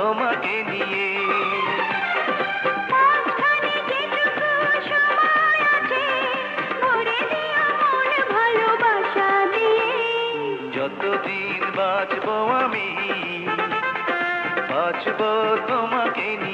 তোমাকে নিয়ে। মাঝখানে যেটুকু সময় আছে ভরে দিও মন ভালোবাসা দিয়ে। যতদিন বাঁচবো আমি, বাঁচবো তোমাকে নিয়ে।